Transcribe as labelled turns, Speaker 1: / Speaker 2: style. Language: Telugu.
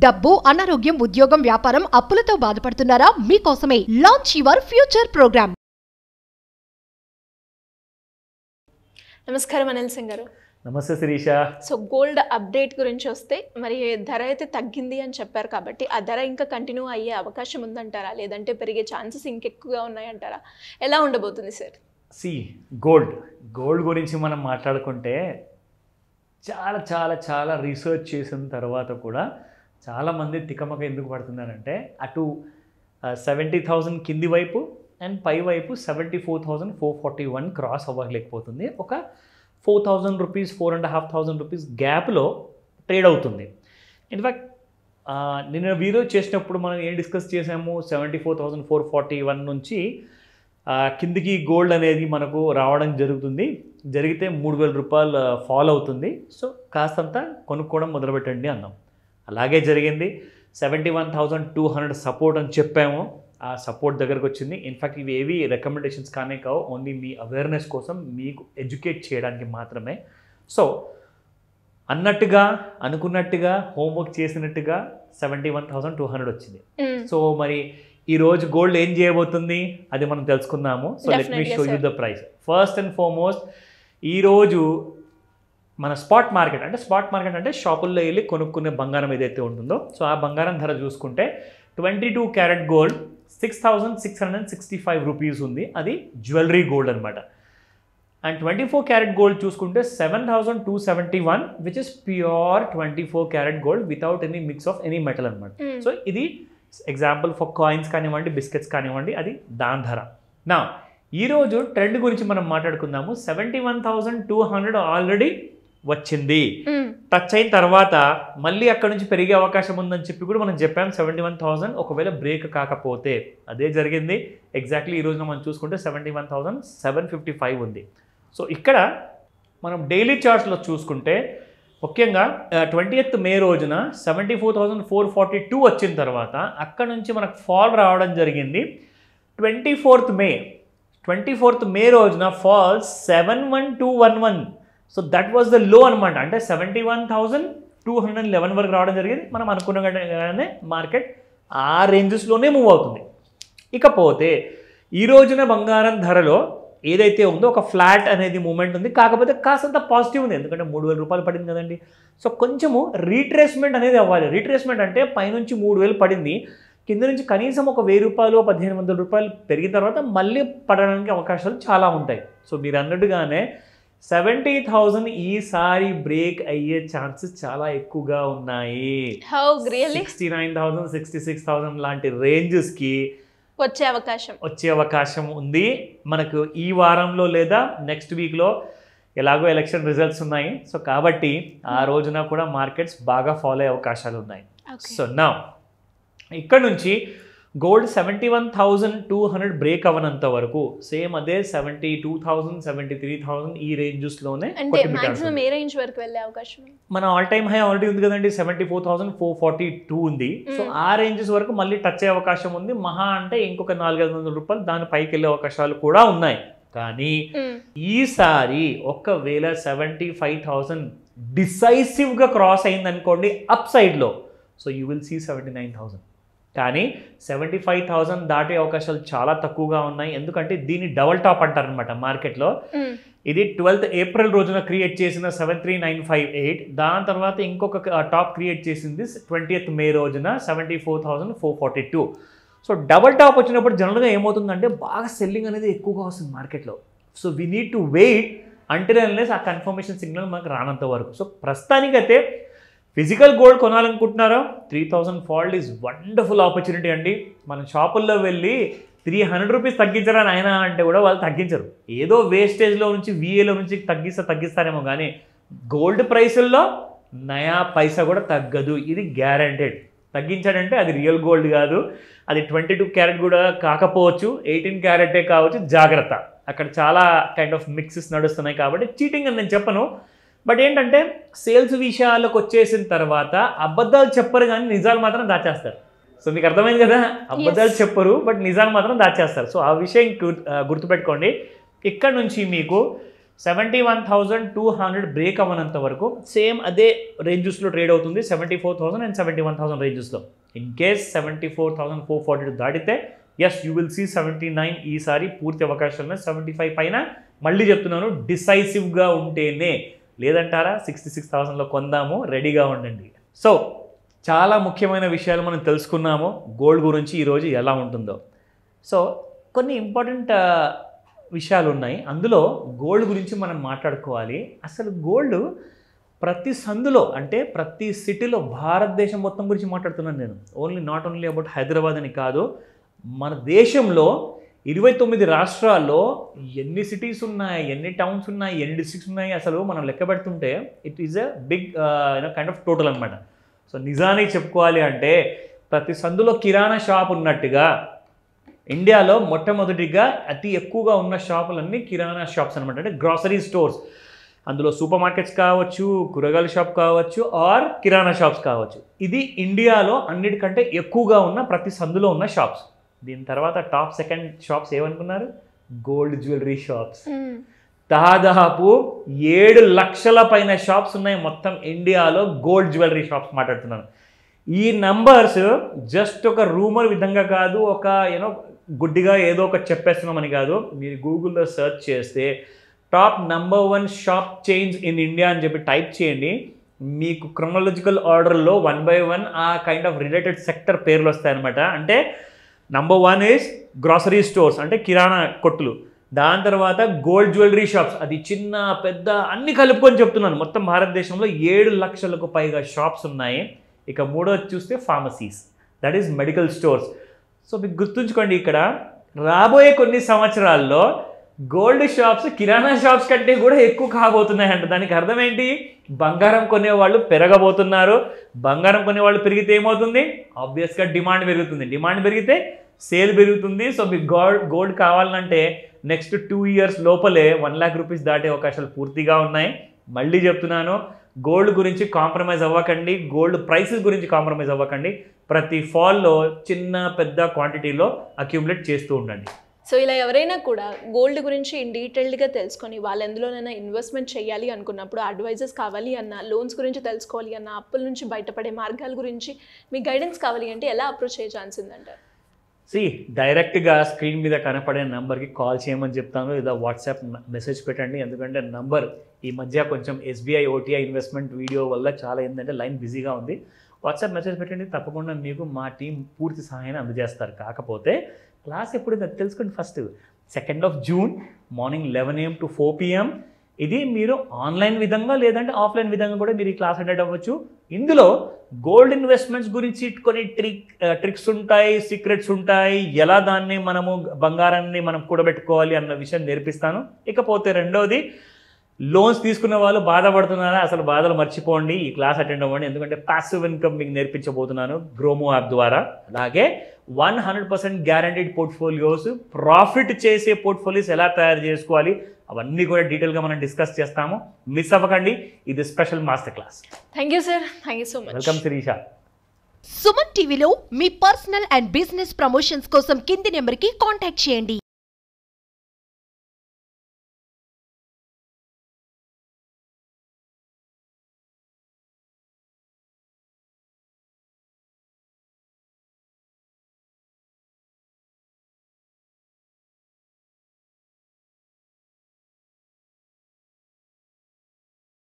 Speaker 1: డబ్బు, అనారోగ్యం, ఉద్యోగం, వ్యాపారం, అప్పులతో బాధపడుతున్నారా? మీకోసమే లాంచ్ యువర్ ఫ్యూచర్ ప్రోగ్రామ్.
Speaker 2: నమస్కారం అనిల్ సింగ్ గారు.
Speaker 3: నమస్తే శిరీష.
Speaker 2: సో గోల్డ్ అప్డేట్ గురించి వస్తే, మరి ధర అయితే తగ్గింది అని చెప్పారు కాబట్టి ఆ ధర ఇంకా కంటిన్యూ అయ్యే అవకాశం ఉందంటారా, లేదంటే పెరిగే ఛాన్సెస్ ఇంకెక్కువగా ఉన్నాయంటారా? ఎలా ఉండబోతుంది సార్?
Speaker 3: గోల్డ్ గురించి మనం మాట్లాడుకుంటే చాలా చాలా చాలా రీసెర్చ్ చేసిన తర్వాత కూడా చాలామంది తికమక ఎందుకు పడుతున్నారంటే, అటు 70,000 కింది వైపు అండ్ పై వైపు 74,441 క్రాస్ అవ్వలేకపోతుంది. ఒక 4,000 రూపీస్ 4,500 రూపీస్ గ్యాప్లో ట్రేడ్ అవుతుంది. ఇన్ఫ్యాక్ట్ నిన్న వీడియో చేసినప్పుడు మనం ఏం డిస్కస్ చేసాము, 74,441 నుంచి కిందికి గోల్డ్ అనేది మనకు రావడం జరిగితే 3,000 రూపాయలు ఫాల్ అవుతుంది. సో కాస్తంత కొనుక్కోవడం మొదలుపెట్టండి అన్నాం. అలాగే జరిగింది. 71,200 సపోర్ట్ అని చెప్పాము. ఆ సపోర్ట్ దగ్గరకు వచ్చింది. ఇన్ఫ్యాక్ట్ ఇవి ఏవి రికమెండేషన్స్ కానే కావు, ఓన్లీ మీ అవేర్నెస్ కోసం, మీకు ఎడ్యుకేట్ చేయడానికి మాత్రమే. సో అన్నట్టుగా అనుకున్నట్టుగా హోంవర్క్ చేసినట్టుగా 71,200 వచ్చింది. సో మరి ఈరోజు గోల్డ్ ఏం చేయబోతుంది అది మనం తెలుసుకుందాము. So let me show you the price. First and foremost, ఈరోజు మన స్పాట్ మార్కెట్ అంటే షాపుల్లో వెళ్ళి కొనుక్కునే బంగారం ఏదైతే ఉంటుందో, సో ఆ బంగారం ధర చూసుకుంటే 22 క్యారెట్ గోల్డ్ 6,665 రూపీస్ ఉంది. అది జ్యువెలరీ గోల్డ్ అనమాట. అండ్ 24 క్యారెట్ గోల్డ్ చూసుకుంటే 7,271, which is pure 24 carat gold without any mix of any metal అనమాట. సో ఇది ఎగ్జాంపుల్ ఫర్ కాయిన్స్ కానివ్వండి, బిస్కెట్స్ కానివ్వండి, అది దాని ధర. నా ఈరోజు ట్రెండ్ గురించి మనం మాట్లాడుకుందాము. 71,200 ఆల్రెడీ వచ్చింది. టచ్ అయిన తర్వాత మళ్ళీ అక్కడ నుంచి పెరిగే అవకాశం ఉందని చెప్పి కూడా మనం చెప్పాం. 71,000 ఒకవేళ బ్రేక్ కాకపోతే అదే జరిగింది. ఎగ్జాక్ట్లీ ఈ రోజున మనం చూసుకుంటే 71,755 ఉంది. సో ఇక్కడ మనం డైలీ చార్ట్స్లో చూసుకుంటే ముఖ్యంగా 20th మే రోజున 74,442 వచ్చిన తర్వాత అక్కడ నుంచి మనకు ఫాల్ రావడం జరిగింది. 24th మే రోజున fall 71,211. So that was the low అనమాట. అంటే 71,211 వరకు రావడం జరిగింది. మనం అనుకున్నగానే మార్కెట్ ఆ రేంజెస్లోనే మూవ్ అవుతుంది. ఇకపోతే ఈ రోజున బంగారం ధరలో ఏదైతే ఉందో ఒక ఫ్లాట్ అనేది మూమెంట్ ఉంది. కాకపోతే కాస్తంత పాజిటివ్ ఉంది, ఎందుకంటే 3,000 రూపాయలు పడింది కదండి. సో కొంచెము రీట్రేస్మెంట్ అనేది అవ్వాలి. రీట్రేస్మెంట్ అంటే పైనుంచి 3,000 పడింది, కింద నుంచి కనీసం ఒక 1,000 రూపాయలు 1,500 రూపాయలు పెరిగిన తర్వాత మళ్ళీ పడడానికి అవకాశాలు చాలా ఉంటాయి. సో మీరు అన్నట్టుగానే 70,000 ఈసారి బ్రేక్ అయ్యే ఛాన్సెస్ చాలా ఎక్కువగా ఉన్నాయి. 69,000 66,000 లాంటి రేంజెస్కి వచ్చే అవకాశం ఉంది మనకు ఈ వారంలో లేదా నెక్స్ట్ వీక్లో. ఎలాగో ఎలక్షన్ రిజల్ట్స్ ఉన్నాయి. సో కాబట్టి ఆ రోజున కూడా మార్కెట్స్ బాగా ఫాలో అయ్యే అవకాశాలు ఉన్నాయి. సో నా ఇక్కడ నుంచి గోల్డ్ 71,200 బ్రేక్ అవ్వనంత వరకు సేమ్ అదే 72,000 73,000 ఈ రేంజెస్లోనే మన ఆల్ టైమ్ హై ఆల్రెడీ ఉంది కదండి. 74,442 ఉంది. సో ఆ రేంజెస్ వరకు మళ్ళీ టచ్ అయ్యే అవకాశం ఉంది. మహా అంటే ఇంకొక 400-500 రూపాయలు దాని పైకి వెళ్ళే అవకాశాలు కూడా ఉన్నాయి. కానీ ఈసారి ఒకవేళ 75,000 డిసైసివ్గా క్రాస్ అయింది అనుకోండి అప్ సైడ్లో, సో యూ విల్ సీ 79,000. కానీ 75,000 దాటే అవకాశాలు చాలా తక్కువగా ఉన్నాయి. ఎందుకంటే దీన్ని డబల్ టాప్ అంటారనమాట మార్కెట్లో. ఇది 12th ఏప్రిల్ రోజున క్రియేట్ చేసిన 73,958. దాని తర్వాత ఇంకొక టాప్ క్రియేట్ చేసింది 20th మే రోజున 74,442. సో డబల్ టాప్ వచ్చినప్పుడు జనరల్గా ఏమవుతుందంటే బాగా సెల్లింగ్ అనేది ఎక్కువగా వస్తుంది మార్కెట్లో. So we need to wait until unless ఆ కన్ఫర్మేషన్ సిగ్నల్ మనకు రానంత వరకు. సో ప్రస్తుతానికైతే ఫిజికల్ గోల్డ్ కొనాలనుకుంటున్నారా, 3,000 ఫాల్డ్ ఈజ్ వండర్ఫుల్ ఆపర్చునిటీ అండి. మన షాపుల్లో వెళ్ళి 300 రూపీస్ తగ్గించరా నాయన అంటే కూడా వాళ్ళు తగ్గించరు. ఏదో వేస్టేజ్లో నుంచి VAలో నుంచి తగ్గిస్తారేమో కానీ గోల్డ్ ప్రైసుల్లో నయా పైసా కూడా తగ్గదు. ఇది గ్యారంటెడ్. తగ్గించాడంటే అది రియల్ గోల్డ్ కాదు, అది 22 క్యారెట్ కూడా కాకపోవచ్చు, 18 క్యారెటే కావచ్చు. జాగ్రత్త, అక్కడ చాలా కైండ్ ఆఫ్ మిక్సెస్ నడుస్తున్నాయి కాబట్టి చీటింగ్ అని నేను చెప్పను. బట్ ఏంటంటే సేల్స్ విషయాలకు వచ్చేసిన తర్వాత అబద్ధాలు చెప్పరు కానీ నిజాలు మాత్రం దాచేస్తారు. సో మీకు అర్థమైంది కదా, అబద్ధాలు చెప్పరు బట్ నిజాలు మాత్రం దాచేస్తారు. సో ఆ విషయం గుర్తుపెట్టుకోండి. ఇక్కడ నుంచి మీకు 71,200 బ్రేక్ అవ్వనంత వరకు సేమ్ అదే రేంజెస్లో ట్రేడ్ అవుతుంది, 74,000 అండ్ 71,000 రేంజెస్లో. ఇన్ కేస్ 74,442 దాటితే ఎస్ యూ విల్ సీ 79 ఈసారి పూర్తి అవకాశాలు ఉన్నాయి. 75 పైన మళ్ళీ చెప్తున్నాను డిసైసివ్గా ఉంటేనే, లేదంటారా 66,000లో కొందాము, రెడీగా ఉండండి. సో చాలా ముఖ్యమైన విషయాలు మనం తెలుసుకున్నాము గోల్డ్ గురించి ఈరోజు ఎలా ఉంటుందో. సో కొన్ని ఇంపార్టెంట్ విషయాలు ఉన్నాయి, అందులో గోల్డ్ గురించి మనం మాట్లాడుకోవాలి. అసలు గోల్డ్ ప్రతి సందులో అంటే ప్రతి సిటీలో, భారతదేశం మొత్తం గురించి మాట్లాడుతున్నాను నేను, నాట్ ఓన్లీ అబౌట్ హైదరాబాద్ అని కాదు, మన దేశంలో 29 రాష్ట్రాల్లో ఎన్ని సిటీస్ ఉన్నాయి, ఎన్ని టౌన్స్ ఉన్నాయి, ఎన్ని డిస్ట్రిక్ట్స్ ఉన్నాయి, అసలు మనం లెక్క పెడుతుంటే it is a big kind of total అనమాట. సో నిజానికి చెప్పుకోవాలి అంటే ప్రతి సందులో కిరాణా షాప్ ఉన్నట్టుగా ఇండియాలో మొట్టమొదటిగా అతి ఎక్కువగా ఉన్న షాపులన్నీ కిరాణా షాప్స్ అనమాట, అంటే గ్రాసరీ స్టోర్స్. అందులో సూపర్ మార్కెట్స్ కావచ్చు, కూరగాయల షాప్ కావచ్చు, ఆర్ కిరాణా షాప్స్ కావచ్చు. ఇది ఇండియాలో అన్నిటికంటే ఎక్కువగా ఉన్న ప్రతి సందులో ఉన్న షాప్స్. దీని తర్వాత టాప్ సెకండ్ షాప్స్ ఏమనుకున్నారు? Gold jewellery shops. దాదాపు 7 లక్షల పైన షాప్స్ ఉన్నాయి మొత్తం ఇండియాలో గోల్డ్ జ్యువెలరీ షాప్స్ మాట్లాడుతున్నాను. ఈ నంబర్స్ జస్ట్ ఒక రూమర్ విధంగా కాదు, ఒక గుడ్డిగా ఏదో ఒక చెప్పేస్తున్నామని కాదు. మీరు గూగుల్లో సెర్చ్ చేస్తే top number 1 shop chains in India అని చెప్పి టైప్ చేయండి, మీకు క్రొనాలజికల్ ఆర్డర్లో 1 by 1 ఆ కైండ్ ఆఫ్ రిలేటెడ్ సెక్టర్ పేర్లు వస్తాయన్నమాట. అంటే నంబర్ 1 ఈజ్ గ్రాసరీ స్టోర్స్, అంటే కిరాణా కొట్టులు. దాని తర్వాత గోల్డ్ జ్యువెలరీ షాప్స్, అది చిన్న పెద్ద అన్ని కలుపుకొని చెప్తున్నాను. మొత్తం భారతదేశంలో 7 లక్షలకు పైగా షాప్స్ ఉన్నాయి. ఇక మూడోది చూస్తే pharmacies, that is medical stores. So మీకు గుర్తుంచుకోండి, ఇక్కడ రాబోయే కొన్ని సంవత్సరాల్లో గోల్డ్ షాప్స్ కిరాణా షాప్స్ కంటే కూడా ఎక్కువ కాబోతున్నాయంట. దానికి అర్థం ఏంటి? బంగారం కొనేవాళ్ళు పెరగబోతున్నారు. బంగారం కొనేవాళ్ళు పెరిగితే ఏమవుతుంది? ఆబ్వియస్గా డిమాండ్ పెరుగుతుంది. డిమాండ్ పెరిగితే సేల్ పెరుగుతుంది. సో మీకు గోల్డ్ కావాలంటే నెక్స్ట్ 2 years లోపలే 1 lakh రూపీస్ దాటే అవకాశాలు పూర్తిగా ఉన్నాయి. మళ్ళీ చెప్తున్నాను, గోల్డ్ గురించి కాంప్రమైజ్ అవ్వకండి, గోల్డ్ ప్రైసెస్ గురించి కాంప్రమైజ్ అవ్వకండి. ప్రతి ఫాల్లో చిన్న పెద్ద క్వాంటిటీలో అక్యూములేట్ చేస్తూ ఉండండి.
Speaker 2: సో ఇలా ఎవరైనా కూడా గోల్డ్ గురించి డీటెయిల్డ్గా తెలుసుకొని వాళ్ళు ఎందులోనైనా ఇన్వెస్ట్మెంట్ చేయాలి అనుకున్నప్పుడు అడ్వైజెస్ కావాలి అన్న, లోన్స్ గురించి తెలుసుకోవాలి అన్న, అప్పుల నుంచి బయటపడే మార్గాల గురించి మీ గైడెన్స్ కావాలి అంటే ఎలా అప్రోచ్ అయ్యే ఛాన్స్ ఉందంటారు?
Speaker 3: డైరెక్ట్గా స్క్రీన్ మీద కనపడే నెంబర్కి కాల్ చేయమని చెప్తాను, లేదా వాట్సాప్ మెసేజ్ పెట్టండి. ఎందుకంటే నంబర్ ఈ మధ్య కొంచెం SBI OTI ఇన్వెస్ట్మెంట్ వీడియో వల్ల చాలా ఏంటంటే లైన్ బిజీగా ఉంది. వాట్సాప్ మెసేజ్ పెట్టండి, తప్పకుండా మీకు మా టీం పూర్తి సహాయాన్ని అందజేస్తారు. కాకపోతే క్లాస్ ఎప్పుడు తెలుసుకోండి. First 2nd of June morning 11 AM to 4 PM. ఇది మీరు ఆన్లైన్ విధంగా లేదంటే ఆఫ్లైన్ విధంగా కూడా మీరు ఈ క్లాస్ అటెండ్ అవ్వచ్చు. ఇందులో గోల్డ్ ఇన్వెస్ట్మెంట్స్ గురించి కొన్ని ట్రిక్స్ ఉంటాయి, సీక్రెట్స్ ఉంటాయి, ఎలా దాన్ని మనము బంగారాన్ని మనం కూడబెట్టుకోవాలి అన్న విషయం నేర్పిస్తాను. ఇకపోతే రెండోది, లోన్స్ తీసుకున్న వాళ్ళు బాధపడుతున్నారా? అసలు బాధలు మర్చిపోండి, ఈ క్లాస్ అటెండ్ అవ్వండి. ఎందుకంటే పాసివ్ ఇన్కమ్ మీకు నేర్పించబోతున్నాను గ్రోమో యాప్ ద్వారా. అలాగే 100% గ్యారంటీడ్ పోర్ట్ఫోలియోస్, ప్రాఫిట్ చేసే పోర్ట్ఫోలియోస్ ఎలా తయారు చేసుకోవాలి అవన్నీ కూడా డీటెయిల్గా మనం డిస్కస్ చేస్తాము. మిస్ అవ్వకండి, ఇది special master class.
Speaker 2: Thank you sir, thank you so much.
Speaker 3: Welcome Shirisha.
Speaker 1: Suman టీవీలో మీ పర్సనల్ అండ్ బిజినెస్ ప్రమోషన్స్ కోసం కింది నెంబర్కి కాంటాక్ట్ చేయండి.